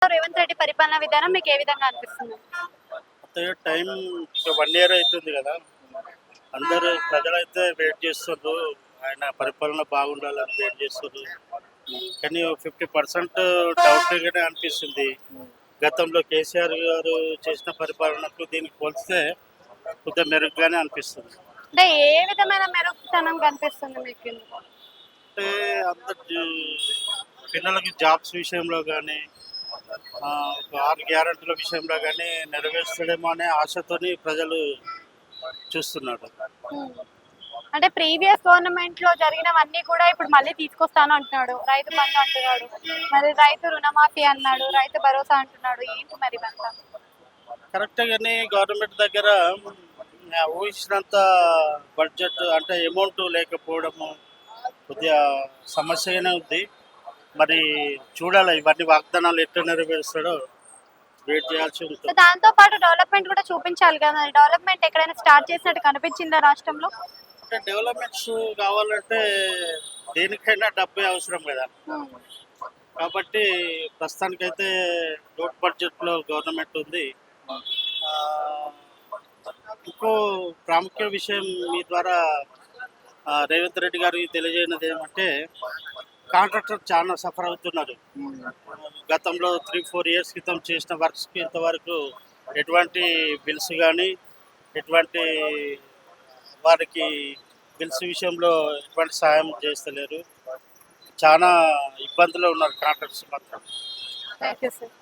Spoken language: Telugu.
రేవంత్ రెడ్డి పరిపాలనా విధానం మీకు ఏ విధంగా అనిపిస్తుంది? అంటే టైం ఇక 1 ఇయర్ అవుతుంది కదా. అందరూ ప్రజలైతే వెయిట్ చేస్తుర్రు. ఆయన పరిపాలన బాగుండాలని వెయిట్ చేస్తుర్రు. కానీ 50% డౌట్‌గానే అనిపిస్తుంది. గతంలో కేసీఆర్ గారు చేసిన పరిపాలనకు దీనికి పోలిస్తే కొద్దిగా మెరుగ్గానే అనిపిస్తుంది. అంటే ఏ విధమైన మెరుగుతనం కనిపిస్తుంది మీకు ఇందులో? అంటే అందరు పిల్లలకి జాబ్స్ విషయంలో కానీ, ఒక 6 గ్యారెంటీల విషయంలో కానీ నెరవేర్చడేమో అనే ఆశతోని ప్రజలు చూస్తున్నారు. హ్మ్. అంటే ప్రీవియస్ గవర్నమెంట్ లో జరిగినవన్నీ కూడా ఇప్పుడు మళ్ళీ తీసుకొస్తాను అంటున్నాడు. రైతు బంధు అంటున్నాడు. మరి రైతు రుణమాఫీ అన్నాడు. రైతు భరోసా అంటున్నాడు. ఏంటి మరి ఇవంతా? కరెక్టే గానీ గవర్నమెంట్ దగ్గర ఊహించినంత బడ్జెట్ అంటే అమౌంట్ లేకపోవడము కొద్దిగా సమస్యగానే ఉంది. మరి చూడాలి ఇవన్నీ వాగ్దానాలు ఎట్లా నెరవేరుస్తాడో వెయిట్ చేయాల్సి సో ఉంటుంది. దాంతో పాటు డెవలప్‌మెంట్ కూడా చూపించాలి కదా! డెవలప్‌మెంట్ ఎక్కడైనా స్టార్ట్ చేసినట్టు కనిపించిందా రాష్ట్రంలో? అంటే డెవలప్‌మెంట్స్ కావాలంటే దేనికైనా డబ్బే అవసరం కదా. హ్మ్. కాబట్టి ప్రస్తుతానికైతే లోట్ బడ్జెట్‌లో గవర్నమెంట్ ఉంది. ఆహ్, ఇంకో ప్రాముఖ్య విషయం మీ ద్వారా రేవంత్ రెడ్డి గారికి తెలియజేయనిది ఏమంటే కాంట్రాక్టర్ చాలా సఫర్ అవుతున్నారు. గతంలో 3, 4 ఇయర్స్ క్రితం చేసిన వర్క్స్‌కి ఇంతవరకు ఎటువంటి బిల్స్ గానీ, ఎటువంటి వారికి బిల్స్ విషయంలో ఎటువంటి సహాయం చేస్తలేరు. చాలా ఇబ్బందులో ఉన్నారు కాంట్రాక్టర్స్ మాత్రం. Thank you sir.